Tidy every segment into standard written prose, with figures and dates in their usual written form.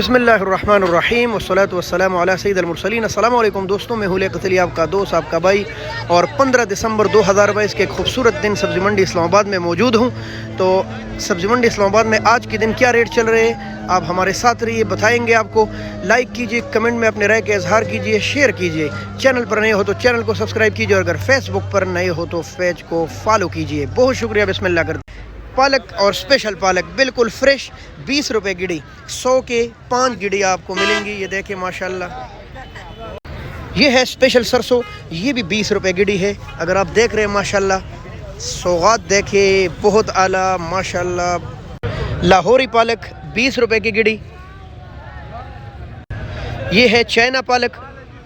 बिस्मिल्लाहिर्रहमानिर्रहीम वस्सलातु वस्सलामु अला सय्यिदिल मुरसलीन। अस्सलामु अलैकुम दोस्तों, मैं हूं लियाकत अली, आपका दोस्त, आपका भाई। और 15 दिसंबर 2022 के खूबसूरत दिन सब्ज़ी मंडी इस्लामाबाद में मौजूद हूं। तो सब्ज़ी मंडी इस्लामाबाद में आज के दिन क्या रेट चल रहे हैं, आप हमारे साथ रहिए, बताएंगे आपको। लाइक कीजिए, कमेंट में अपने राय का इजहार कीजिए, शेयर कीजिए। चैनल पर नए हो तो चैनल को सब्सक्राइब कीजिए, और अगर फेसबुक पर नए हो तो पेज को फॉलो कीजिए। बहुत शुक्रिया। बिस्मिल्लाह कर। पालक और स्पेशल पालक बिल्कुल फ्रेश 20 रुपए गिड़ी, 100 के 5 गिड़ी आपको मिलेंगी। ये देखें माशाल्लाह। ये है स्पेशल सरसों, ये भी 20 रुपए गिड़ी है। अगर आप देख रहे हैं माशाल्लाह, सौगात देखें बहुत आला माशाल्लाह। लाहौरी पालक 20 रुपए की गिड़ी। ये है चाइना पालक,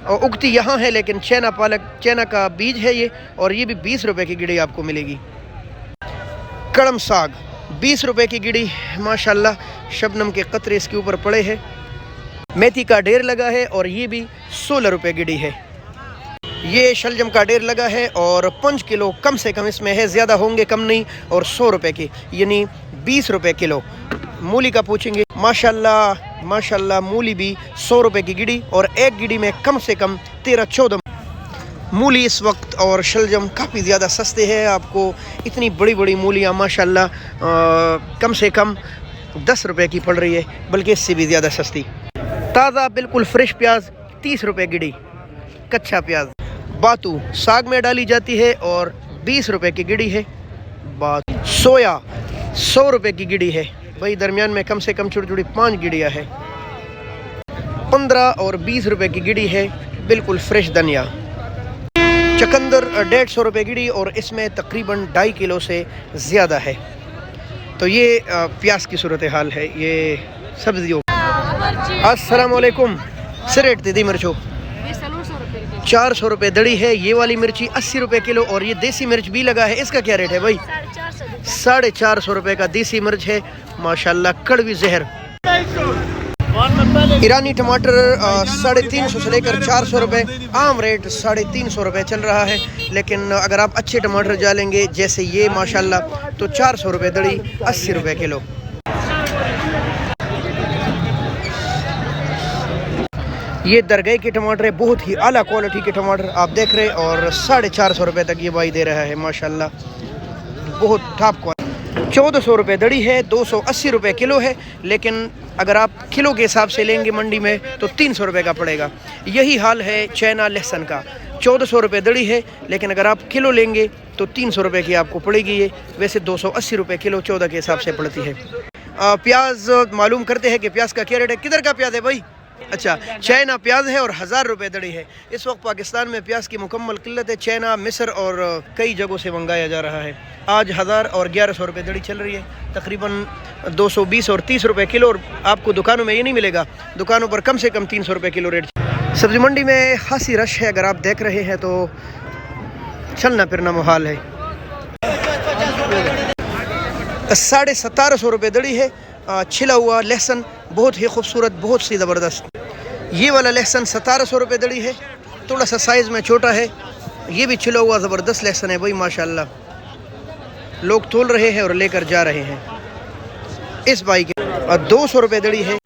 और उगती यहाँ है लेकिन चाइना पालक, चाइना का बीज है ये, और ये भी 20 रुपए की गिड़ी आपको मिलेगी। कड़म साग 20 रुपए की गिड़ी माशाल्लाह, शबनम के कतरे इसके ऊपर पड़े हैं। मेथी का ढेर लगा है, और ये भी 16 रुपए गिड़ी है। ये शलजम का ढेर लगा है, और 5 किलो कम से कम इसमें है, ज़्यादा होंगे कम नहीं, और 100 रुपए की यानी 20 रुपए किलो। मूली का पूछेंगे माशाल्लाह माशाल्लाह, मूली भी 100 रुपए की गिड़ी, और एक गिड़ी में कम से कम 13-14 मूली इस वक्त। और शलजम काफ़ी ज़्यादा सस्ते हैं, आपको इतनी बड़ी बड़ी मूलियाँ माशाल्लाह कम से कम 10 रुपए की पड़ रही है, बल्कि इससे भी ज़्यादा सस्ती। ताज़ा बिल्कुल फ्रेश प्याज 30 रुपए गिड़ी। कच्चा प्याज बातू साग में डाली जाती है, और 20 रुपए की गिड़ी है। बात सोया 100 रुपए की गिड़ी है भाई, दरमियान में कम से कम छोटी छोटी 5 गिड़ियाँ है। 15 और 20 रुपए की गिड़ी है बिल्कुल फ्रेश धनिया। चकंदर 150 रुपए गिड़ी, और इसमें तकरीबन 2.5 किलो से ज़्यादा है। तो ये प्याज की सूरत हाल है, ये सब्जियों। अस्सलाम वालेकुम। सिरेट दीदी मिर्चो 400 रुपए दड़ी है। ये वाली मिर्ची 80 रुपए किलो, और ये देसी मिर्च भी लगा है। इसका क्या रेट है भाई? 450 रुपए का देसी मिर्च है माशाल्लाह, कड़वी जहर। ईरानी टमाटर 350 से लेकर 400 रुपये, आम रेट 350 रुपये चल रहा है। लेकिन अगर आप अच्छे टमाटर डालेंगे जैसे ये माशाल्लाह, तो 400 रुपये दड़ी, 80 रुपये किलो। ये दरगाह के टमाटर है, बहुत ही आला क्वालिटी के टमाटर आप देख रहे हैं, और 450 रुपये तक ये भाई दे रहा है माशाल्लाह, बहुत टॉप क्वालिटी। 1400 रुपये दड़ी है, 280 रुपये किलो है। लेकिन अगर आप किलो के हिसाब से लेंगे मंडी में तो 300 रुपये का पड़ेगा। यही हाल है चाइना लहसुन का, 1400 रुपये दड़ी है, लेकिन अगर आप किलो लेंगे तो 300 रुपये की आपको पड़ेगी। ये वैसे 280 रुपये किलो 14 के हिसाब से पड़ती है। प्याज मालूम करते हैं कि प्याज का क्या रेट है। किधर का प्याज है भाई? अच्छा, चाइना प्याज है, और 1000 रुपये दड़ी है। इस वक्त पाकिस्तान में प्याज की मुकम्मल किल्लत है। चाइना, मिस्र और कई जगहों से मंगाया जा रहा है। आज 1000 और 1100 रुपये दड़ी चल रही है, तकरीबन 220 और 30 रुपये किलो। और आपको दुकानों में ये नहीं मिलेगा, दुकानों पर कम से कम 300 रुपये किलो रेट। सब्ज़ी मंडी में खासी रश है, अगर आप देख रहे हैं तो चलना फिरना मुहाल है। 1750 रुपये दड़ी है। छिला हुआ लहसुन बहुत ही खूबसूरत, बहुत सी ज़बरदस्त। ये वाला लहसुन 1700 रुपये दड़ी है, थोड़ा सा साइज़ में छोटा है। ये भी छिला हुआ ज़बरदस्त लहसुन है भाई माशाल्लाह, लोग तोल रहे हैं और लेकर जा रहे हैं इस भाई के। 200 रुपये दड़ी है,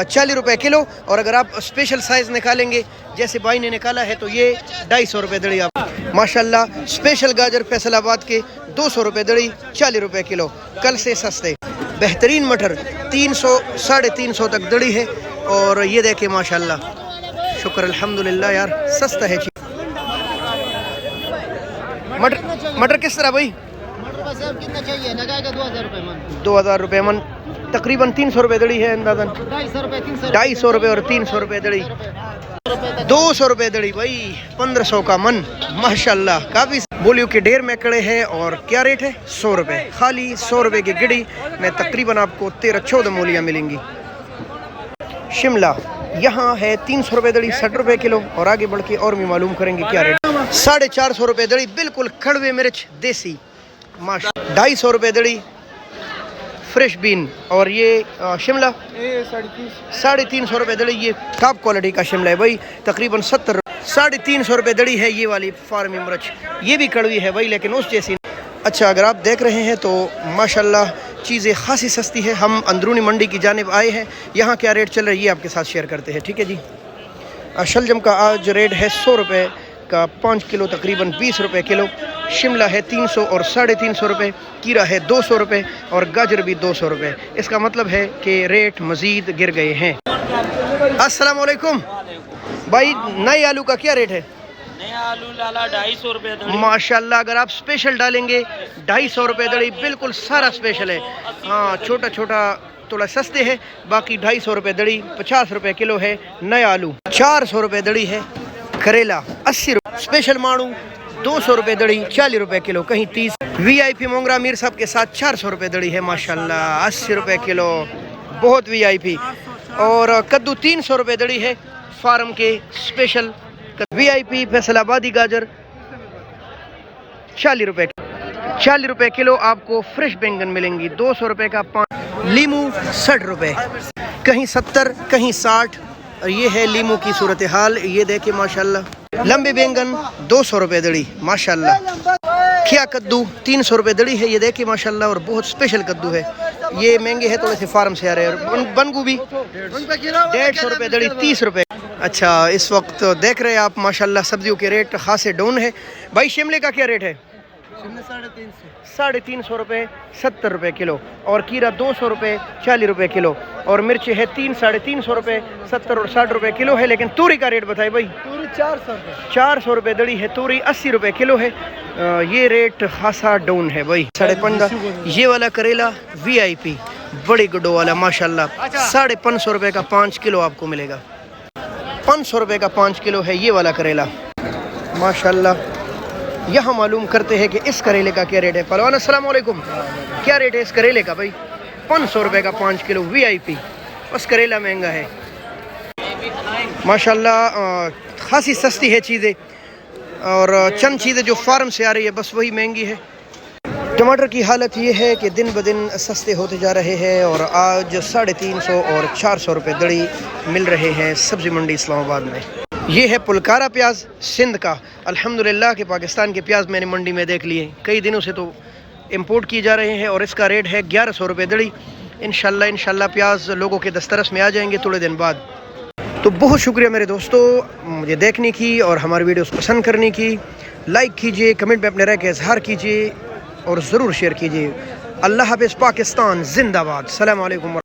40 रुपये किलो। और अगर आप स्पेशल साइज़ निकालेंगे जैसे भाई ने निकाला है तो ये 250 रुपये दड़ी आप माशाल्लाह। स्पेशल गाजर फैसलाबाद के 200 रुपये दड़ी, 40 रुपये किलो, कल से सस्ते। बेहतरीन मटर 300 350 तक दड़ी है, और ये देखें माशाल्लाह, शुक्र अल्हम्दुलिल्लाह यार, सस्ता है। मटर किस तरह भाई? कितना चाहिए? लगाएगा 2000 रुपये मन। 2000 रुपये मन, तकरीबन 300 रुपये दड़ी है अंदाजन। 250 रुपये और 300 रुपये दड़ी, 200 रुपये दड़ी भाई, 1500 का मन माशाल्लाह। काफ़ी बोलियों के ढेर में खड़े हैं। और क्या रेट है? 100 रुपये, खाली 100 रुपये की गिड़ी में तकरीबन आपको 13-14 मूलियाँ मिलेंगी। शिमला यहाँ है 300 रुपये दड़ी, 60 रुपये किलो। और आगे बढ़ के और भी मालूम करेंगे क्या रेट। 450 रुपये दड़ी बिल्कुल कड़वे मिर्च देसी माशा। 250 रुपये दड़ी फ्रेश बीन। और ये शिमला 350 रुपये दड़ी, ये टॉप क्वालिटी का शिमला है भाई, तकरीबन 70। 350 रुपये दड़ी है ये वाली फार्मी मिर्च, ये भी कड़वी है भाई लेकिन उस जैसी। अच्छा, अगर आप देख रहे हैं तो माशाल्लाह चीज़ें खासी सस्ती है। हम अंदरूनी मंडी की जानिब आए हैं, यहाँ क्या रेट चल रही है ये आपके साथ शेयर करते हैं, ठीक है जी। शलजम का आज रेट है 100 रुपये का 5 किलो, तकरीबन 20 रुपये किलो। शिमला है 300 और 350 रुपये। कीरा है 200 रुपये और गाजर भी 200 रुपये। इसका मतलब है कि रेट मज़ीद गिर गए हैं। अस्सलाम वालेकुम भाई, नए आलू का क्या रेट है? नया आलू लाला 250 रुपये दड़ी। माशाल्लाह, अगर आप स्पेशल डालेंगे 250 रुपये दड़ी, बिल्कुल सारा स्पेशल है। हाँ, छोटा छोटा थोड़ा सस्ते है, बाकी 250 रुपये दड़ी, 50 रुपये किलो है नया आलू। 400 रुपये दड़ी है करेला, 80 रुपये स्पेशल माड़ू, 200 रुपये दड़ी, 40 रुपये किलो, कहीं 30। VIP मोंगरा मीर साहब के साथ 400 रुपये दड़ी है माशाल्लाह, 80 रुपये किलो, बहुत VIP। और कद्दू 300 रुपये दड़ी है फार्म के स्पेशल। VIP फैसलाबादी गाजर 40 रुपये, 40 रुपये किलो आपको फ्रेश बैंगन मिलेंगी। 200 रुपये का 5। लीमू 60 रुपये, कहीं 70 कहीं 60। और ये है लीमू की सूरत हाल, ये देखिए माशाल्लाह। लंबे बैंगन 200 रुपये दड़ी माशाल्लाह। खिया कद्दू 300 रुपये दड़ी है, ये देखिए माशाल्लाह, और बहुत स्पेशल कद्दू है। ये महंगे है, थोड़े से फार्म से आ रहे हैं। बंद गोभी 150 रुपये दड़ी, 30 रुपये। अच्छा, इस वक्त देख रहे हैं आप माशाल्लाह सब्जियों के रेट खासे डाउन है। भाई शिमले का क्या रेट है? 350 रुपये, 70 रुपये किलो। और कीरा 200 रुपये, 40 रुपये किलो। और मिर्च है 300-350 रुपये, 70 और 60 रुपये किलो है। लेकिन तूरी का रेट बताए भाई? पूरी 400 रुपये, 400 रुपये दड़ी है तूरी, 80 रुपये किलो है। ये रेट खासा डाउन है भाई। 550। ये वाला करेला VIP बड़ी गुड्डो वाला माशाल्लाह, 550 रुपये का 5 किलो आपको मिलेगा। 500 रुपये का 5 किलो है ये वाला करेला माशाल्लाह। यहाँ मालूम करते हैं कि इस करेले का क्या रेट है। पहलवान अस्सलाम वालेकुम, क्या रेट है इस करेले का भाई? 500 रुपये का 5 किलो VIP। बस करेला महंगा है माशाल्लाह। खासी सस्ती है चीज़ें, और चंद चीज़ें जो फार्म से आ रही है बस वही महंगी है। टमाटर की हालत ये है कि दिन ब दिन सस्ते होते जा रहे हैं, और आज 350 और 400 रुपये दड़ी मिल रहे हैं सब्ज़ी मंडी इस्लामाबाद में। ये है पुलकारा प्याज सिंध का। अल्हम्दुलिल्लाह कि पाकिस्तान के प्याज मैंने मंडी में देख लिए, कई दिनों से तो इंपोर्ट किए जा रहे हैं, और इसका रेट है 1100 रुपये दड़ी। इंशाल्लाह प्याज लोगों के दस्तरस में आ जाएंगे थोड़े दिन बाद। तो बहुत शुक्रिया मेरे दोस्तों मुझे देखने की और हमारी वीडियोस पसंद करने की। लाइक कीजिए, कमेंट में अपने राय का इजहार कीजिए और ज़रूर शेयर कीजिए। अल्लाह हाफ़िज़, पाकिस्तान जिंदाबाद। सलाम अलैकुम।